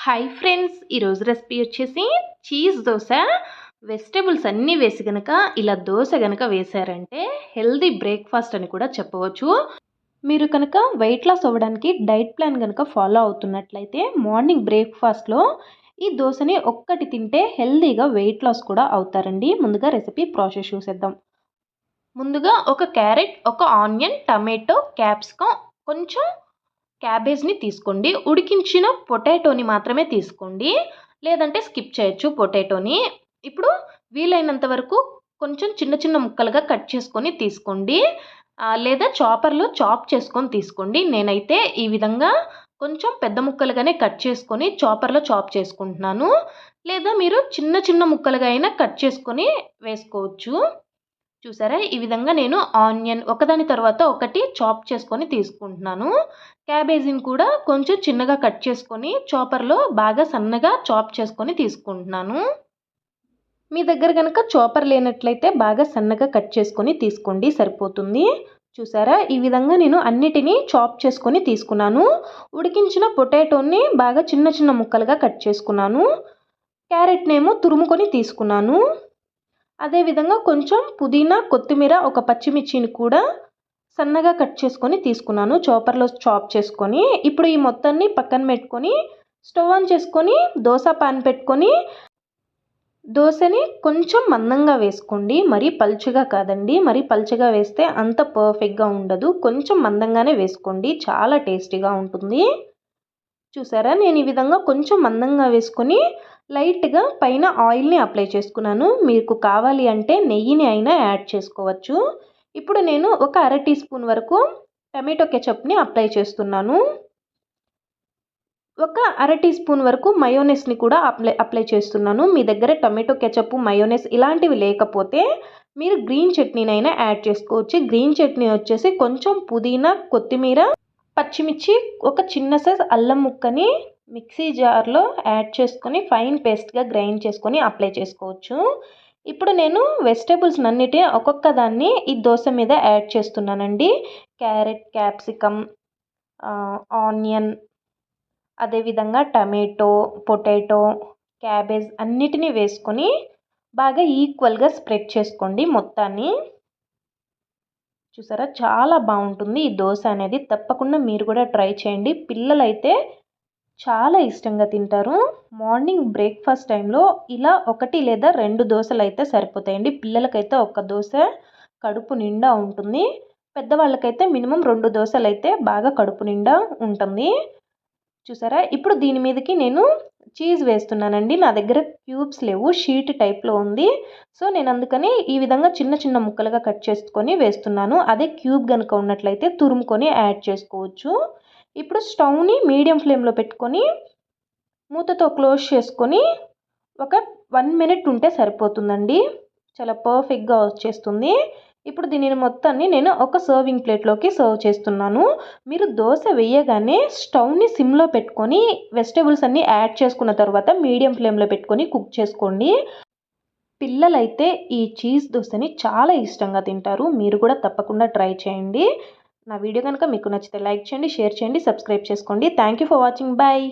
Hi friends, ఈరోజు recipe వచ్చేసి cheese dosa. Vegetables అన్నీ వేసి గనక ఇలా దోశ గనక వేశారంటే హెల్దీ బ్రేక్ఫాస్ట్ అని కూడా చెప్పవచ్చు. మీరు కనుక వెయిట్ లాస్ అవ్వడానికి డైట్ ప్లాన్ కనుక ఫాలో అవుతున్నట్లయితే మార్నింగ్ బ్రేక్ఫాస్ట్లో ఈ దోశని ఒక్కటి తింటే హెల్దీగా వెయిట్ లాస్ కూడా అవుతారండి. ముందుగా రెసిపీ ప్రాసెస్ చూసేద్దాం. ముందుగా ఒక క్యారెట్, ఒక ఆనియన్, టమాటో, క్యాప్సికం, కొంచెం క్యాబేజ్ని తీసుకోండి. ఉడికించిన పొటాటోని మాత్రమే తీసుకోండి, లేదంటే స్కిప్ చేయొచ్చు పొటాటోని. ఇప్పుడు వీలైనంత వరకు కొంచెం చిన్న చిన్న ముక్కలుగా కట్ చేసుకొని తీసుకోండి, లేదా చాపర్లో చాప్ చేసుకొని తీసుకోండి. నేనైతే ఈ విధంగా కొంచెం పెద్ద ముక్కలుగానే కట్ చేసుకొని చాపర్లో చాప్ చేసుకుంటున్నాను, లేదా మీరు చిన్న చిన్న ముక్కలుగా అయినా కట్ చేసుకొని వేసుకోవచ్చు. చూసారా, ఈ విధంగా నేను ఆనియన్ ఒకదాని తర్వాత ఒకటి చాప్ చేసుకొని తీసుకుంటున్నాను. క్యాబేజీని కూడా కొంచెం చిన్నగా కట్ చేసుకొని చాపర్లో బాగా సన్నగా చాప్ చేసుకొని తీసుకుంటున్నాను. మీ దగ్గర కనుక చాపర్ లేనట్లయితే బాగా సన్నగా కట్ చేసుకొని తీసుకోండి, సరిపోతుంది. చూసారా, ఈ విధంగా నేను అన్నిటినీ చాప్ చేసుకొని తీసుకున్నాను. ఉడికించిన పొటాటోని బాగా చిన్న చిన్న ముక్కలుగా కట్ చేసుకున్నాను. క్యారెట్నేమో తురుముకొని తీసుకున్నాను. అదేవిధంగా కొంచెం పుదీనా, కొత్తిమీర, ఒక పచ్చిమిర్చిని కూడా సన్నగా కట్ చేసుకొని తీసుకున్నాను, చాపర్లో చాప్ చేసుకొని. ఇప్పుడు ఈ మొత్తాన్ని పక్కన పెట్టుకొని స్టవ్ ఆన్ చేసుకొని దోశ పాన్ పెట్టుకొని దోశని కొంచెం మందంగా వేసుకోండి, మరీ పల్చగా కాదండి. మరీ పల్చగా వేస్తే అంత పర్ఫెక్ట్గా ఉండదు, కొంచెం మందంగానే వేసుకోండి, చాలా టేస్టీగా ఉంటుంది. చూసారా, నేను ఈ విధంగా కొంచెం మందంగా వేసుకొని లైట్గా పైన ఆయిల్ని అప్లై చేసుకున్నాను. మీకు కావాలి అంటే నెయ్యిని అయినా యాడ్ చేసుకోవచ్చు. ఇప్పుడు నేను ఒక అర టీ స్పూన్ వరకు టమాటో కెచప్ని అప్లై చేస్తున్నాను. ఒక అర టీ స్పూన్ వరకు మయోనెస్ని కూడా అప్లై చేస్తున్నాను. మీ దగ్గర టమాటో కెచప్, మయోనెస్ ఇలాంటివి లేకపోతే మీరు గ్రీన్ చట్నీనైనా యాడ్ చేసుకోవచ్చు. గ్రీన్ చట్నీ వచ్చేసి కొంచెం పుదీనా, కొత్తిమీర, పచ్చిమిర్చి, ఒక చిన్న సైజ్ అల్లం ముక్కని మిక్సీ జార్లో యాడ్ చేసుకొని ఫైన్ పేస్ట్గా గ్రైండ్ చేసుకొని అప్లై చేసుకోవచ్చు. ఇప్పుడు నేను వెజిటేబుల్స్ అన్నిటి ఒక్కొక్క దాన్ని ఈ దోశ మీద యాడ్ చేస్తున్నానండి. క్యారెట్, క్యాప్సికమ్, ఆనియన్, అదేవిధంగా టమాటో, పొటాటో, క్యాబేజ్ అన్నిటినీ వేసుకొని బాగా ఈక్వల్గా స్ప్రెడ్ చేసుకోండి మొత్తాన్ని. చూసారా, చాలా బాగుంటుంది ఈ దోశ అనేది. తప్పకుండా మీరు కూడా ట్రై చేయండి. పిల్లలైతే చాలా ఇష్టంగా తింటారు. మార్నింగ్ బ్రేక్ఫాస్ట్ టైంలో ఇలా ఒకటి లేదా రెండు దోశలు అయితే సరిపోతాయండి. పిల్లలకైతే ఒక దోశ కడుపు నిండా ఉంటుంది, పెద్దవాళ్ళకైతే మినిమం 2 దోశలు అయితే బాగా కడుపు నిండా ఉంటుంది. చూసారా, ఇప్పుడు దీని మీదకి నేను చీజ్ వేస్తున్నానండి. నా దగ్గర క్యూబ్స్ లేవు, షీట్ టైప్లో ఉంది. సో నేను అందుకని ఈ విధంగా చిన్న చిన్న ముక్కలుగా కట్ చేసుకొని వేస్తున్నాను. అదే క్యూబ్ కనుక ఉన్నట్లయితే తురుముకొని యాడ్ చేసుకోవచ్చు. ఇప్పుడు స్టవ్ని మీడియం ఫ్లేమ్లో పెట్టుకొని మూతతో క్లోజ్ చేసుకొని ఒక 1 మినిట్ ఉంటే సరిపోతుందండి. చాలా పర్ఫెక్ట్గా వచ్చేస్తుంది. ఇప్పుడు దీనిని మొత్తాన్ని నేను ఒక సర్వింగ్ ప్లేట్లోకి సర్వ్ చేస్తున్నాను. మీరు దోశ వేయగానే స్టవ్ని సిమ్లో పెట్టుకొని వెజిటేబుల్స్ అన్నీ యాడ్ చేసుకున్న తర్వాత మీడియం ఫ్లేమ్లో పెట్టుకొని కుక్ చేసుకోండి. పిల్లలైతే ఈ చీజ్ దోశని చాలా ఇష్టంగా తింటారు. మీరు కూడా తప్పకుండా ట్రై చేయండి. నా వీడియో కనుక మీకు నచ్చితే లైక్ చేయండి, షేర్ చేయండి, సబ్స్క్రైబ్ చేసుకోండి. Thank you for watching. Bye.